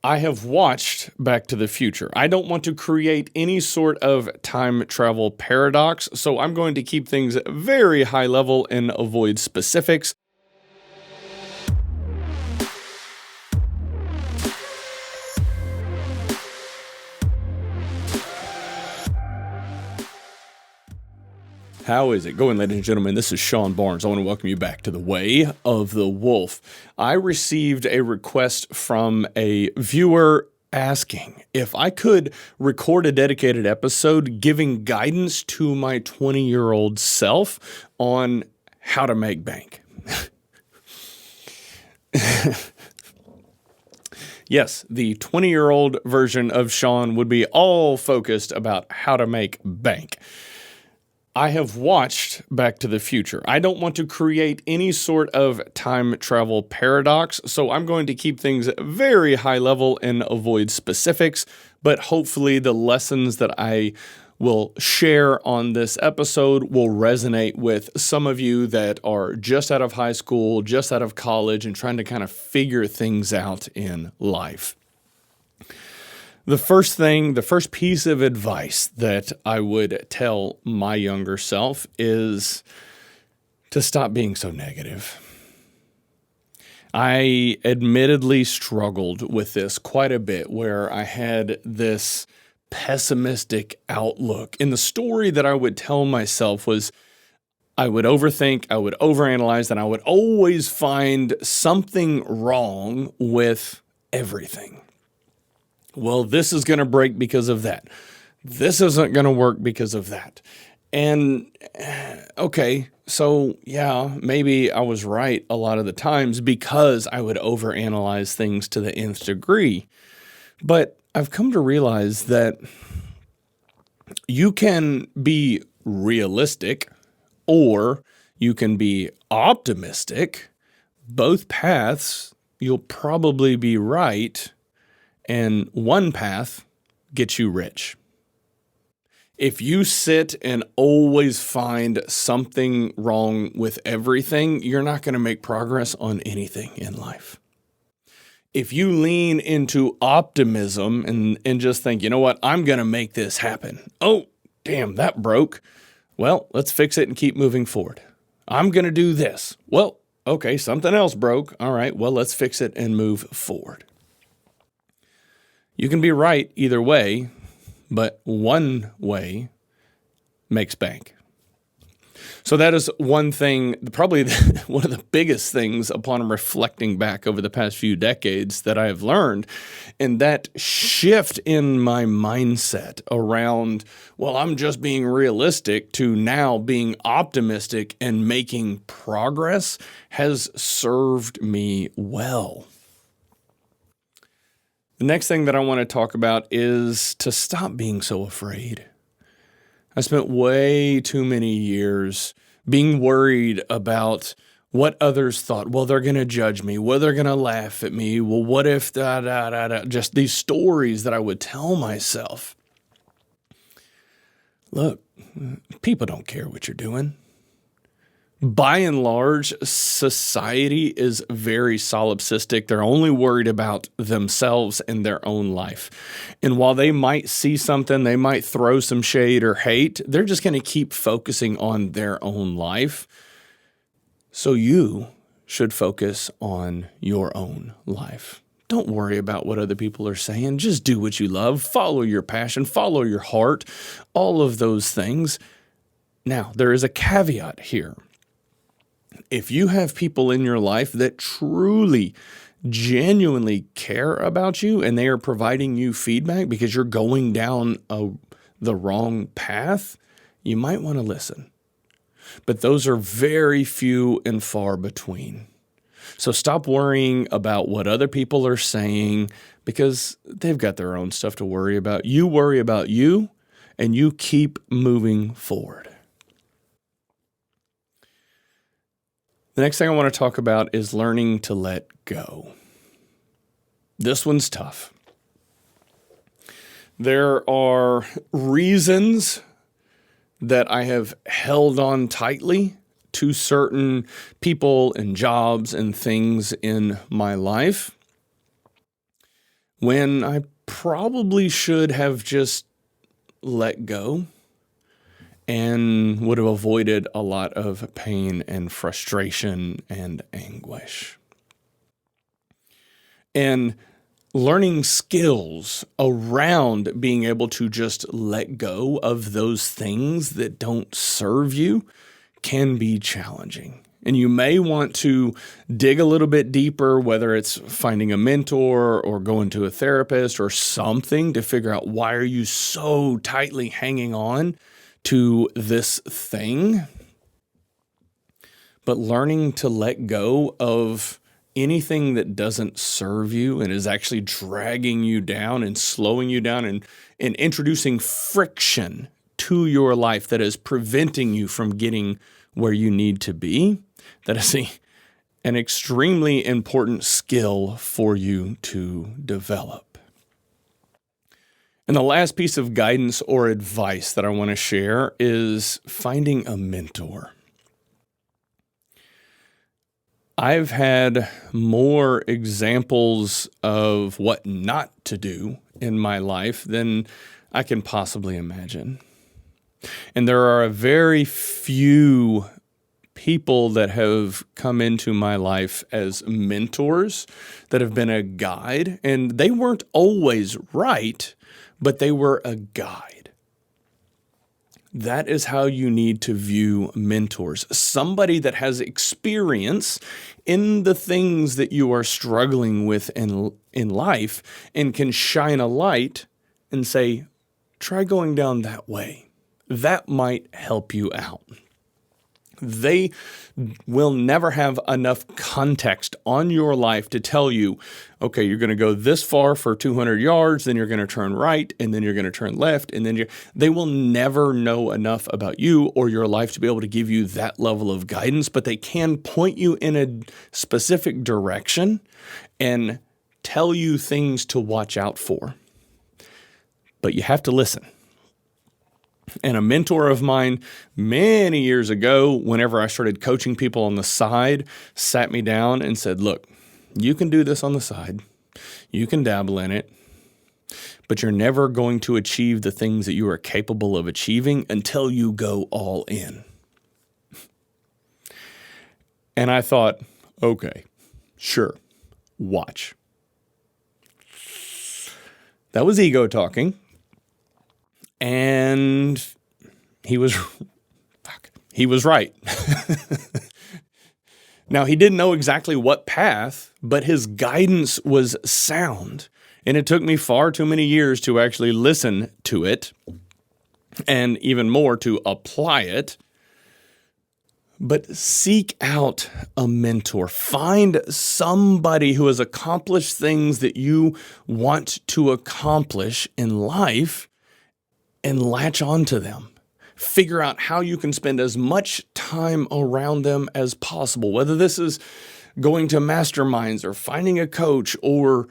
I have watched Back to the Future. I don't want to create any sort of time travel paradox, so I'm going to keep things very high level and avoid specifics. How is it going, ladies and gentlemen? This is Sean Barnes. I want to welcome you back to The Way of the Wolf. I received a request from a viewer asking if I could record a dedicated episode giving guidance to my 20-year-old self on how to make bank. Yes, the 20-year-old version of Sean would be all focused about how to make bank. I have watched Back to the Future. I don't want to create any sort of time travel paradox, so I'm going to keep things very high level and avoid specifics, but hopefully the lessons that I will share on this episode will resonate with some of you that are just out of high school, just out of college, and trying to kind of figure things out in life. The first piece of advice that I would tell my younger self is to stop being so negative. I admittedly struggled with this quite a bit, where I had this pessimistic outlook. And the story that I would tell myself was I would overthink, I would overanalyze, and I would always find something wrong with everything. Well, this is going to break because of that. This isn't going to work because of that. And okay, so yeah, maybe I was right a lot of the times because I would overanalyze things to the nth degree. But I've come to realize that you can be realistic or you can be optimistic. Both paths, you'll probably be right. And one path gets you rich. If you sit and always find something wrong with everything, you're not going to make progress on anything in life. If you lean into optimism and just think, you know what, I'm going to make this happen. Oh, damn, that broke. Well, let's fix it and keep moving forward. I'm going to do this. Well, okay, something else broke. All right, well, let's fix it and move forward. You can be right either way, but one way makes bank. So that is one thing, probably one of the biggest things upon reflecting back over the past few decades that I have learned. And that shift in my mindset around, well, I'm just being realistic to now being optimistic and making progress has served me well. The next thing that I want to talk about is to stop being so afraid. I spent way too many years being worried about what others thought. Well, they're going to judge me. Well, they're going to laugh at me. Well, what if just these stories that I would tell myself. Look, people don't care what you're doing. By and large, society is very solipsistic. They're only worried about themselves and their own life. And while they might see something, they might throw some shade or hate, they're just going to keep focusing on their own life. So you should focus on your own life. Don't worry about what other people are saying. Just do what you love. Follow your passion. Follow your heart. All of those things. Now, there is a caveat here. If you have people in your life that truly, genuinely care about you and they are providing you feedback because you're going down the wrong path, you might want to listen. But those are very few and far between. So stop worrying about what other people are saying because they've got their own stuff to worry about. You worry about you and you keep moving forward. The next thing I want to talk about is learning to let go. This one's tough. There are reasons that I have held on tightly to certain people and jobs and things in my life. when I probably should have just let go and would have avoided a lot of pain and frustration and anguish. And learning skills around being able to just let go of those things that don't serve you can be challenging. And you may want to dig a little bit deeper, whether it's finding a mentor or going to a therapist or something, to figure out, why are you so tightly hanging on to this thing? But learning to let go of anything that doesn't serve you and is actually dragging you down and slowing you down and introducing friction to your life that is preventing you from getting where you need to be, that is an extremely important skill for you to develop. And the last piece of guidance or advice that I want to share is finding a mentor. I've had more examples of what not to do in my life than I can possibly imagine. And there are a very few people that have come into my life as mentors that have been a guide, and they weren't always right, but they were a guide. That is how you need to view mentors. Somebody that has experience in the things that you are struggling with in life and can shine a light and say, try going down that way. That might help you out. They will never have enough context on your life to tell you, okay, you're going to go this far for 200 yards, then you're going to turn right, and then you're going to turn left, and then they will never know enough about you or your life to be able to give you that level of guidance, but they can point you in a specific direction and tell you things to watch out for. But you have to listen. And a mentor of mine many years ago, whenever I started coaching people on the side, sat me down and said, look, you can do this on the side. You can dabble in it, but you're never going to achieve the things that you are capable of achieving until you go all in. And I thought, okay, sure, watch. That was ego talking. And he was right. Now, he didn't know exactly what path, but his guidance was sound. And it took me far too many years to actually listen to it, and even more to apply it. But seek out a mentor. Find somebody who has accomplished things that you want to accomplish in life, and latch on to them. Figure out how you can spend as much time around them as possible, whether this is going to masterminds or finding a coach or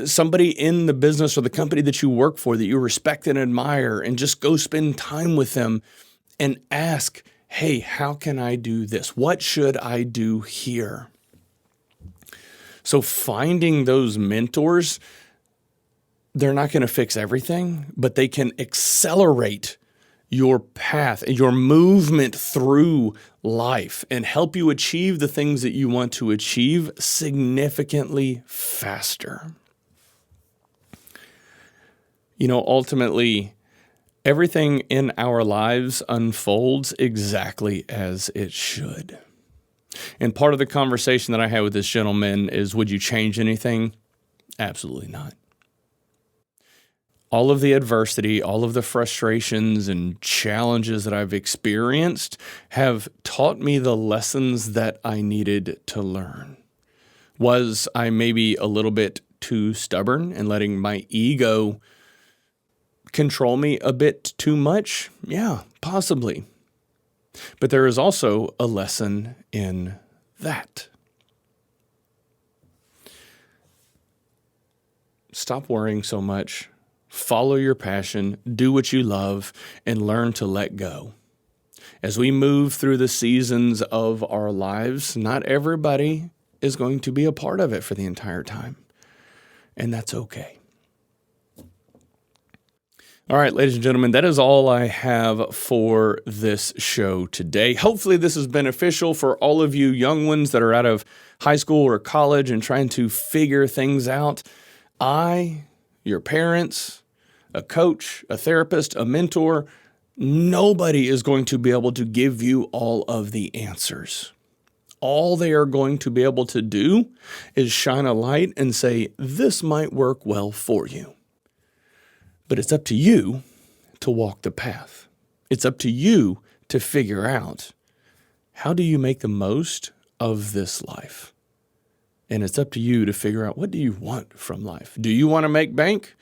somebody in the business or the company that you work for that you respect and admire, and just go spend time with them and ask, hey, how can I do this? What should I do here? So finding those mentors, they're not going to fix everything, but they can accelerate your path and your movement through life and help you achieve the things that you want to achieve significantly faster. You know, ultimately, everything in our lives unfolds exactly as it should. And part of the conversation that I had with this gentleman is, would you change anything? Absolutely not. All of the adversity, all of the frustrations and challenges that I've experienced have taught me the lessons that I needed to learn. Was I maybe a little bit too stubborn and letting my ego control me a bit too much? Yeah, possibly. But there is also a lesson in that. Stop worrying so much. Follow your passion, do what you love, and learn to let go. As we move through the seasons of our lives, not everybody is going to be a part of it for the entire time, and that's okay. All right, ladies and gentlemen, that is all I have for this show today. Hopefully this is beneficial for all of you young ones that are out of high school or college and trying to figure things out. Your parents, a coach, a therapist, a mentor, nobody is going to be able to give you all of the answers. All they are going to be able to do is shine a light and say, this might work well for you. But it's up to you to walk the path. It's up to you to figure out, how do you make the most of this life? And it's up to you to figure out, what do you want from life? Do you want to make bank?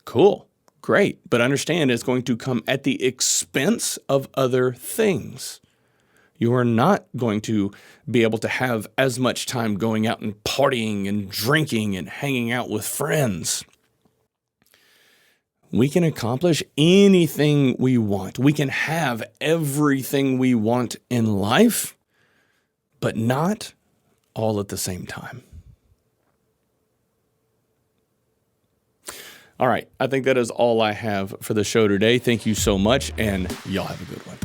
Cool, great. But understand, it's going to come at the expense of other things. You are not going to be able to have as much time going out and partying and drinking and hanging out with friends. We can accomplish anything we want. We can have everything we want in life, but not all at the same time. All right, I think that is all I have for the show today. Thank you so much, and y'all have a good one.